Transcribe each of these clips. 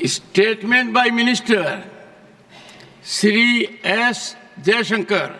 Statement by Minister Shri S. Jaishankar.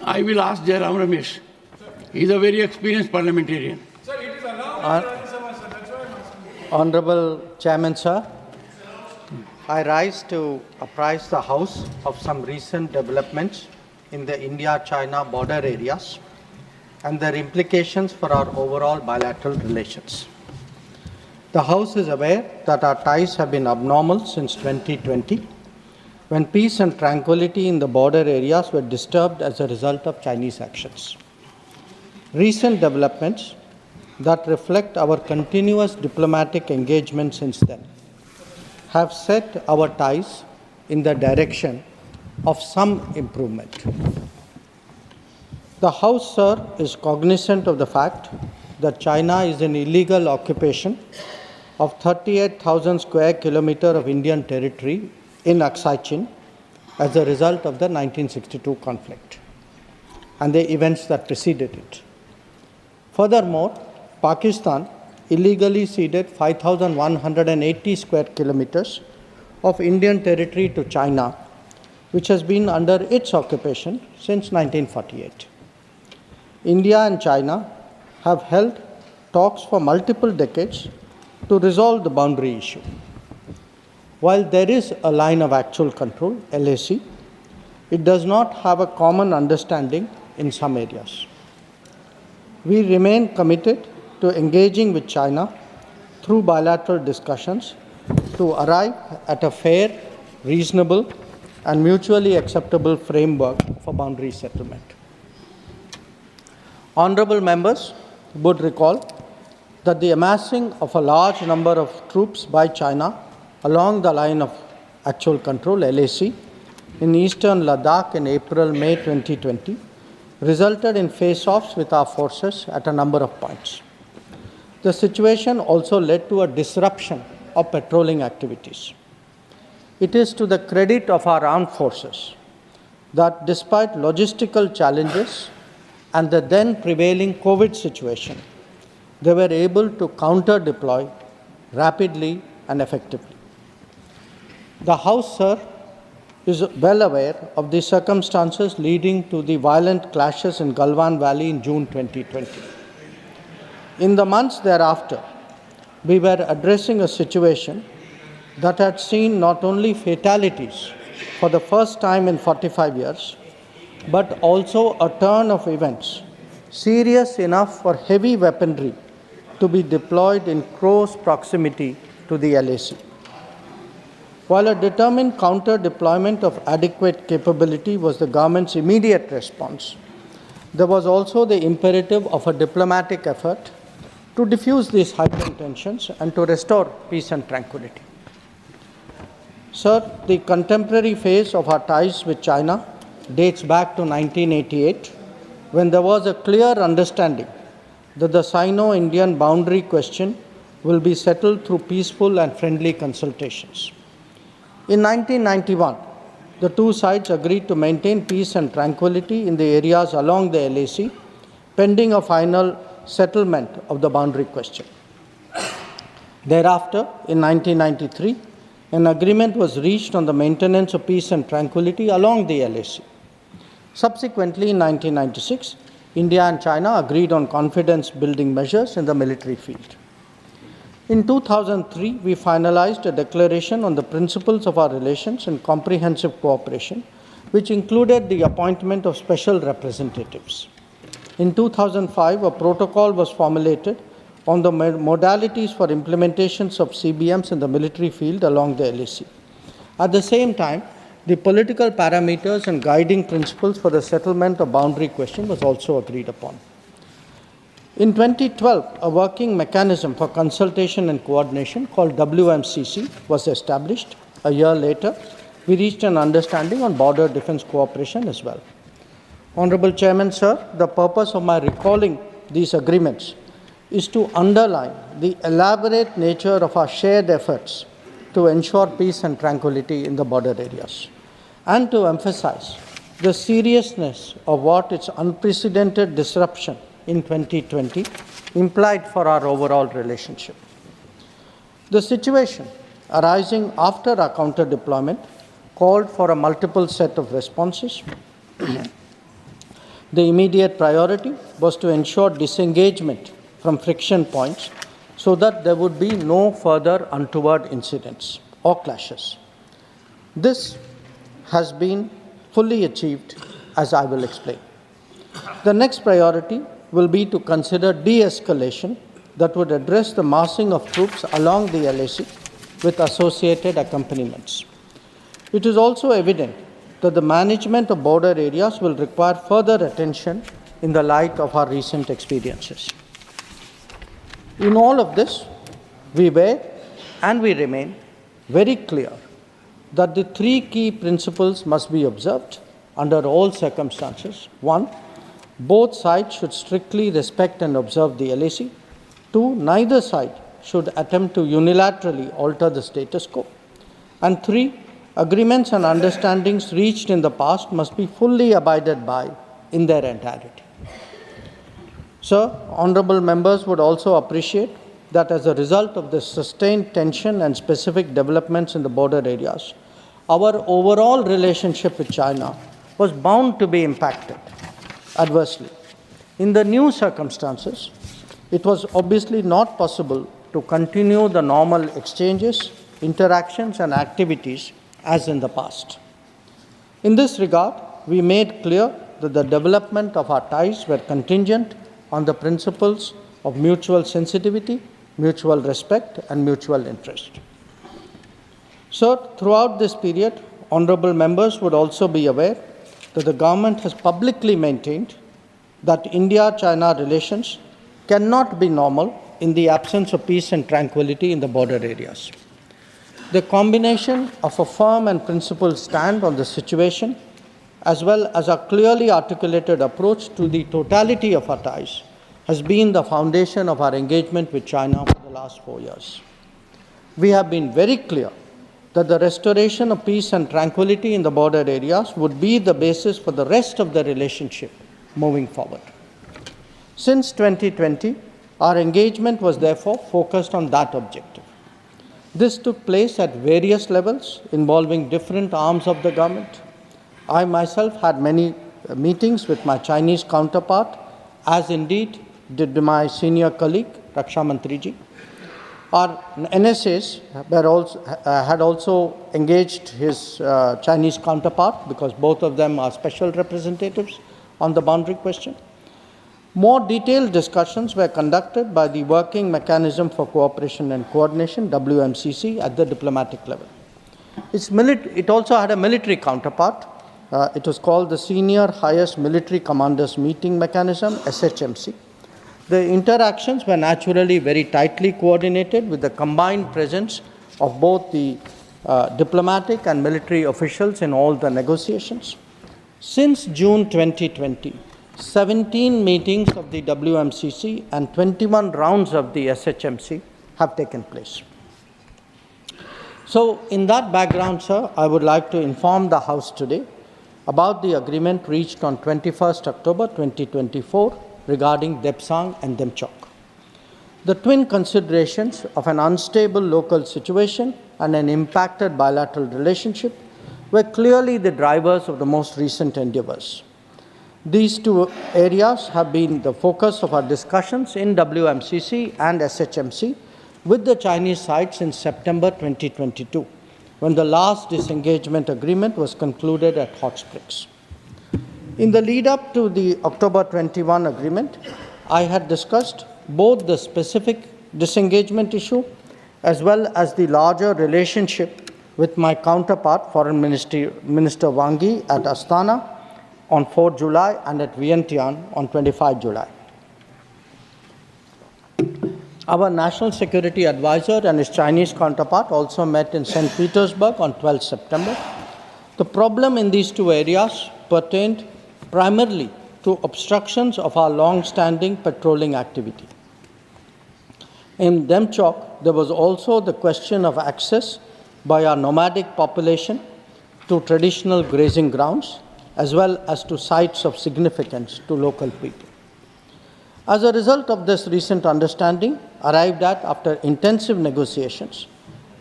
I will ask Jairam Ramesh. He is a very experienced parliamentarian. Sir, it is allowed in Rajya Sabha, sir. That's why I'm asking. Honorable Chairman, sir, I rise to apprise the House of some recent developments in the India-China border areas and their implications for our overall bilateral relations. The House is aware that our ties have been abnormal since 2020, when peace and tranquility in the border areas were disturbed as a result of Chinese actions. Recent developments that reflect our continuous diplomatic engagement since then have set our ties in the direction of some improvement. The House, sir, is cognizant of the fact that China is in illegal occupation of 38,000 square kilometers of Indian territory in Aksai Chin as a result of the 1962 conflict and the events that preceded it. Furthermore, Pakistan illegally ceded 5,180 square kilometers of Indian territory to China, which has been under its occupation since 1948. India and China have held talks for multiple decades to resolve the boundary issue. While there is a line of actual control, LAC, it does not have a common understanding in some areas. We remain committed to engaging with China through bilateral discussions to arrive at a fair, reasonable, and mutually acceptable framework for boundary settlement. Honorable members would recall that the amassing of a large number of troops by China along the line of actual control, LAC, in eastern Ladakh in April-May 2020 resulted in face-offs with our forces at a number of points. The situation also led to a disruption of patrolling activities. It is to the credit of our armed forces that despite logistical challenges and the then prevailing COVID situation, they were able to counter-deploy rapidly and effectively. The House, sir, is well aware of the circumstances leading to the violent clashes in Galwan Valley in June 2020. In the months thereafter, we were addressing a situation that had seen not only fatalities for the first time in 45 years, but also a turn of events serious enough for heavy weaponry to be deployed in close proximity to the LAC. While a determined counter-deployment of adequate capability was the government's immediate response, there was also the imperative of a diplomatic effort to diffuse these heightened tensions and to restore peace and tranquility. Sir, the contemporary phase of our ties with China dates back to 1988, when there was a clear understanding that the Sino-Indian boundary question will be settled through peaceful and friendly consultations. In 1991, the two sides agreed to maintain peace and tranquility in the areas along the LAC, pending a final settlement of the boundary question. Thereafter, in 1993, an agreement was reached on the maintenance of peace and tranquility along the LAC. Subsequently, in 1996, India and China agreed on confidence-building measures in the military field. In 2003, we finalized a declaration on the principles of our relations and comprehensive cooperation, which included the appointment of special representatives. In 2005, a protocol was formulated on the modalities for implementations of CBMs in the military field along the LAC. At the same time, the political parameters and guiding principles for the settlement of boundary question was also agreed upon. In 2012, a working mechanism for consultation and coordination called WMCC was established. A year later, we reached an understanding on border defense cooperation as well. Honorable Chairman, sir, the purpose of my recalling these agreements is to underline the elaborate nature of our shared efforts to ensure peace and tranquility in the border areas, and to emphasize the seriousness of what its unprecedented disruption in 2020 implied for our overall relationship. The situation arising after our counter-deployment called for a multiple set of responses. The immediate priority was to ensure disengagement from friction points so that there would be no further untoward incidents or clashes. This has been fully achieved, as I will explain. The next priority will be to consider de-escalation that would address the massing of troops along the LAC with associated accompaniments. It is also evident that the management of border areas will require further attention in the light of our recent experiences. In all of this, we were and we remain very clear that the three key principles must be observed under all circumstances. One, both sides should strictly respect and observe the LAC. Two, neither side should attempt to unilaterally alter the status quo. And three, agreements and understandings reached in the past must be fully abided by in their entirety. Sir, honorable members would also appreciate that as a result of the sustained tension and specific developments in the border areas, our overall relationship with China was bound to be impacted adversely. In the new circumstances, it was obviously not possible to continue the normal exchanges, interactions, and activities as in the past. In this regard, we made clear that the development of our ties were contingent on the principles of mutual sensitivity, mutual respect, and mutual interest. So, throughout this period, honorable members would also be aware that the government has publicly maintained that India-China relations cannot be normal in the absence of peace and tranquility in the border areas. The combination of a firm and principled stand on the situation, as well as a clearly articulated approach to the totality of our ties, has been the foundation of our engagement with China for the last 4 years. We have been very clear that the restoration of peace and tranquility in the border areas would be the basis for the rest of the relationship moving forward. Since 2020, our engagement was therefore focused on that objective. This took place at various levels involving different arms of the government. I myself had many meetings with my Chinese counterpart, as indeed did my senior colleague, Raksha Mantriji. Our NSAs had also engaged his Chinese counterpart because both of them are special representatives on the boundary question. More detailed discussions were conducted by the Working Mechanism for Cooperation and Coordination, WMCC, at the diplomatic level. It also had a military counterpart. It was called the Senior Highest Military Commanders Meeting Mechanism, SHMC. The interactions were naturally very tightly coordinated with the combined presence of both the diplomatic and military officials in all the negotiations. Since June 2020, 17 meetings of the WMCC and 21 rounds of the SHMC have taken place. So, in that background, sir, I would like to inform the House today about the agreement reached on 21st October 2024 regarding Depsang and Demchok. The twin considerations of an unstable local situation and an impacted bilateral relationship were clearly the drivers of the most recent endeavors. These two areas have been the focus of our discussions in WMCC and SHMC with the Chinese side since September 2022, when the last disengagement agreement was concluded at Hot Springs. In the lead up to the October 21 agreement, I had discussed both the specific disengagement issue as well as the larger relationship with my counterpart, Foreign Minister Wang Yi, at Astana on 4 July and at Vientiane on 25 July. Our National Security Advisor and his Chinese counterpart also met in St. Petersburg on 12 September. The problem in these two areas pertained primarily to obstructions of our long-standing patrolling activity. In Demchok, there was also the question of access by our nomadic population to traditional grazing grounds, as well as to sites of significance to local people. As a result of this recent understanding, arrived at after intensive negotiations,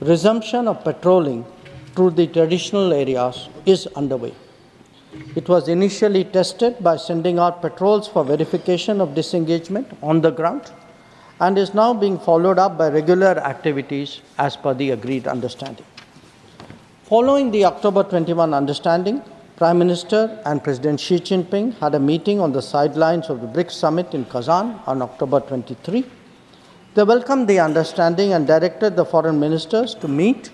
resumption of patrolling through the traditional areas is underway. It was initially tested by sending out patrols for verification of disengagement on the ground and is now being followed up by regular activities as per the agreed understanding. Following the October 21 understanding, Prime Minister and President Xi Jinping had a meeting on the sidelines of the BRICS summit in Kazan on October 23. They welcomed the understanding and directed the foreign ministers to meet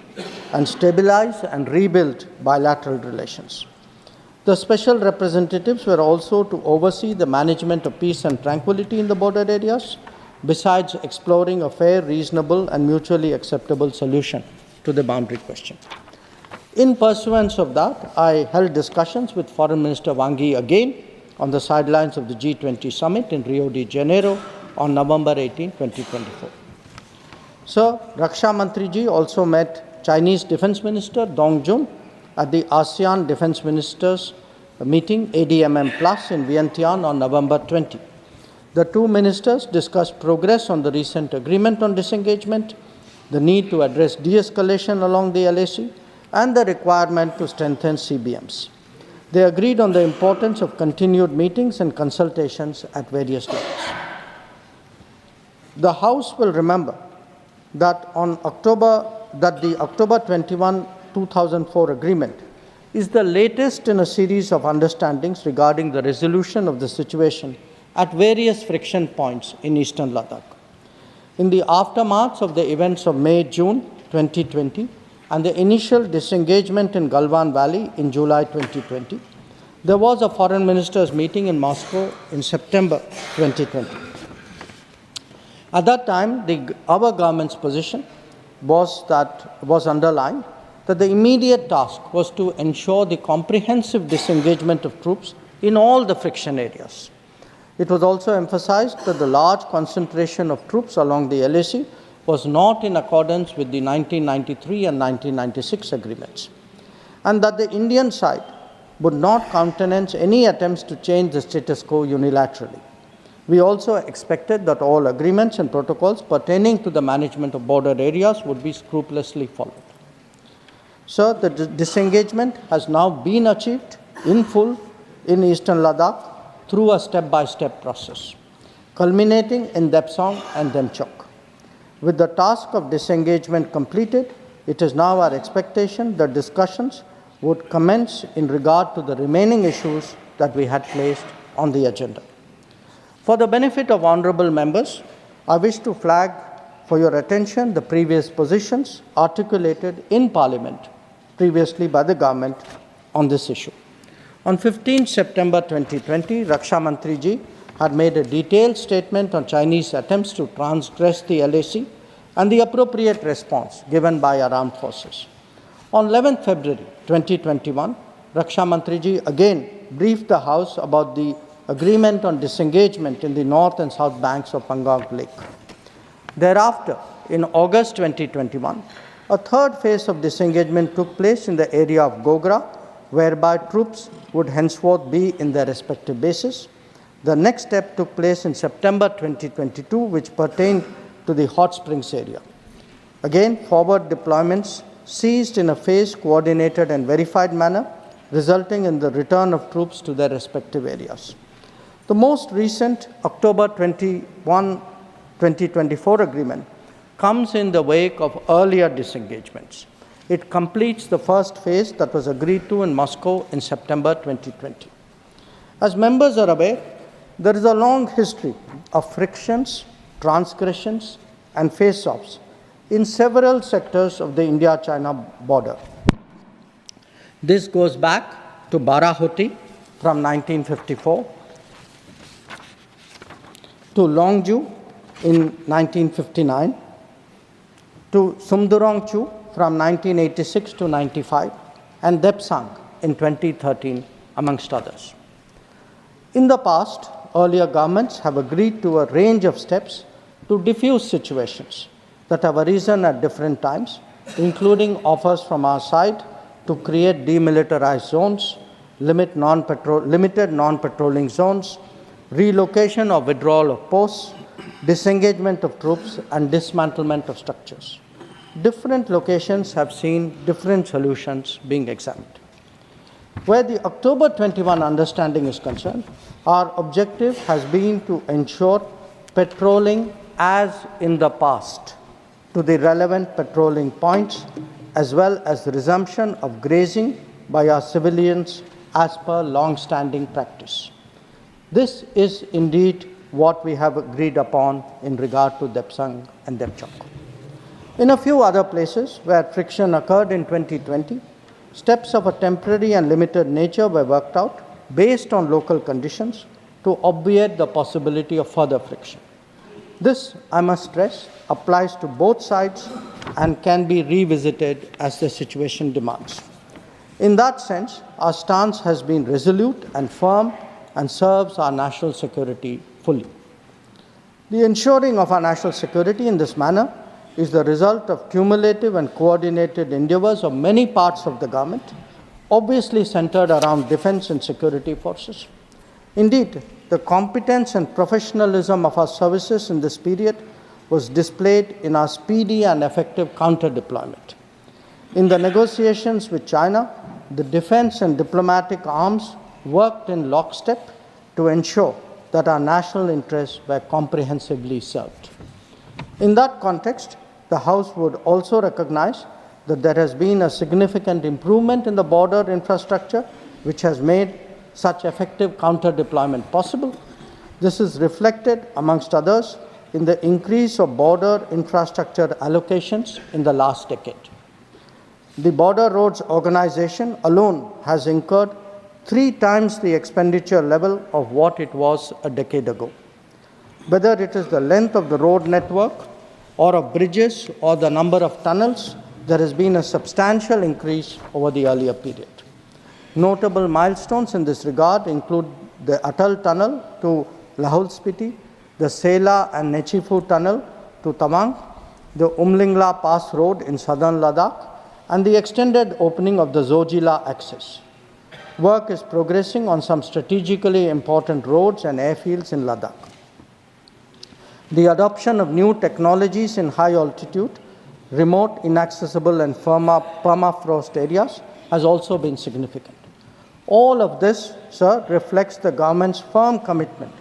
and stabilize and rebuild bilateral relations. The special representatives were also to oversee the management of peace and tranquility in the border areas, besides exploring a fair, reasonable, and mutually acceptable solution to the boundary question. In pursuance of that, I held discussions with Foreign Minister Wang Yi again on the sidelines of the G20 summit in Rio de Janeiro on November 18, 2024. Sir, Raksha Mantriji also met Chinese Defense Minister Dong Jun at the ASEAN Defense Ministers meeting ADMM Plus in Vientiane on November 20. The two ministers discussed progress on the recent agreement on disengagement, the need to address de-escalation along the LAC, and the requirement to strengthen CBMs. They agreed on the importance of continued meetings and consultations at various levels. The House will remember that the October 21, 2004 agreement is the latest in a series of understandings regarding the resolution of the situation at various friction points in eastern Ladakh. In the aftermath of the events of May-June 2020 and the initial disengagement in Galwan Valley in July 2020, there was a foreign ministers' meeting in Moscow in September 2020. At that time, our government's position was underlined that the immediate task was to ensure the comprehensive disengagement of troops in all the friction areas. It was also emphasized that the large concentration of troops along the LAC was not in accordance with the 1993 and 1996 agreements, and that the Indian side would not countenance any attempts to change the status quo unilaterally. We also expected that all agreements and protocols pertaining to the management of border areas would be scrupulously followed. So, the disengagement has now been achieved in full in eastern Ladakh through a step-by-step process, culminating in Depsang and Demchok. With the task of disengagement completed, it is now our expectation that discussions would commence in regard to the remaining issues that we had placed on the agenda. For the benefit of honorable members, I wish to flag for your attention the previous positions articulated in Parliament previously by the government on this issue. On 15 September 2020, Raksha Mantriji had made a detailed statement on Chinese attempts to transgress the LAC and the appropriate response given by our armed forces. On 11 February 2021, Raksha Mantriji again briefed the House about the agreement on disengagement in the north and south banks of Pangong Lake. Thereafter, in August 2021, a third phase of disengagement took place in the area of Gogra, whereby troops would henceforth be in their respective bases. The next step took place in September 2022, which pertained to the Hot Springs area. Again, forward deployments ceased in a phased, coordinated and verified manner, resulting in the return of troops to their respective areas. The most recent October 21, 2024 agreement comes in the wake of earlier disengagements. It completes the first phase that was agreed to in Moscow in September 2020. As members are aware, there is a long history of frictions, transgressions, and face-offs in several sectors of the India-China border. This goes back to Barahuti from 1954, to Longju in 1959, to Sumdurongchu from 1986 to 95, and Depsang in 2013, amongst others. In the past, earlier governments have agreed to a range of steps to diffuse situations that have arisen at different times, including offers from our side to create demilitarized zones, limited non-patrolling zones, relocation or withdrawal of posts, disengagement of troops, and dismantlement of structures. Different locations have seen different solutions being examined. Where the October 21 understanding is concerned, our objective has been to ensure patrolling as in the past to the relevant patrolling points, as well as the resumption of grazing by our civilians as per long-standing practice. This is indeed what we have agreed upon in regard to Depsang and Depchok. In a few other places where friction occurred in 2020, steps of a temporary and limited nature were worked out based on local conditions to obviate the possibility of further friction. This, I must stress, applies to both sides and can be revisited as the situation demands. In that sense, our stance has been resolute and firm and serves our national security fully. The ensuring of our national security in this manner is the result of cumulative and coordinated endeavors of many parts of the government, obviously centered around defense and security forces. Indeed, the competence and professionalism of our services in this period was displayed in our speedy and effective counter-deployment. In the negotiations with China, the defense and diplomatic arms worked in lockstep to ensure that our national interests were comprehensively served. In that context, the House would also recognize that there has been a significant improvement in the border infrastructure, which has made such effective counter-deployment possible. This is reflected, amongst others, in the increase of border infrastructure allocations in the last decade. The Border Roads Organization alone has incurred 3 times the expenditure level of what it was a decade ago. Whether it is the length of the road network or of bridges or the number of tunnels, there has been a substantial increase over the earlier period. Notable milestones in this regard include the Atal Tunnel to Lahul Spiti, the Sela and Nechifu Tunnel to Tawang, the Umlingla Pass Road in southern Ladakh, and the extended opening of the Zojila axis. Work is progressing on some strategically important roads and airfields in Ladakh. The adoption of new technologies in high altitude, remote, inaccessible, and permafrost areas has also been significant. All of this, sir, reflects the government's firm commitment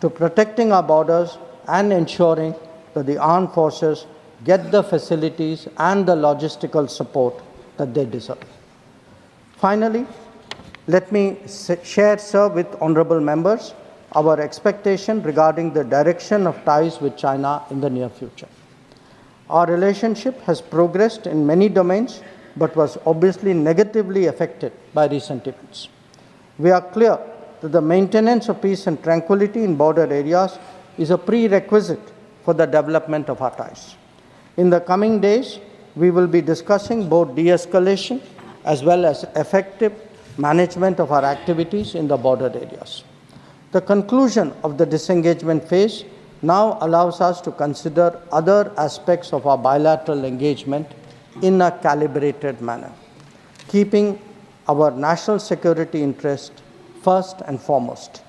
to protecting our borders and ensuring that the armed forces get the facilities and the logistical support that they deserve. Finally, let me share, sir, with honorable members our expectation regarding the direction of ties with China in the near future. Our relationship has progressed in many domains, but was obviously negatively affected by recent events. We are clear that the maintenance of peace and tranquility in border areas is a prerequisite for the development of our ties. In the coming days, we will be discussing both de-escalation as well as effective management of our activities in the border areas. The conclusion of the disengagement phase now allows us to consider other aspects of our bilateral engagement in a calibrated manner, keeping our national security interest first and foremost.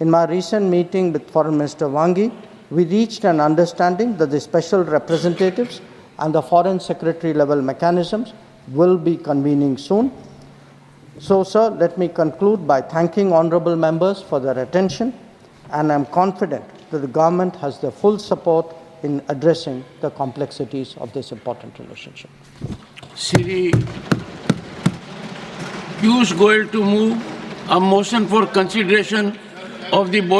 In my recent meeting with Foreign Minister Wang Yi, we reached an understanding that the special representatives and the Foreign Secretary level mechanisms will be convening soon. So, sir, let me conclude by thanking honorable members for their attention, and I'm confident that the government has their full support in addressing the complexities of this important relationship. Sri Piyush Goyal to move a motion for consideration of the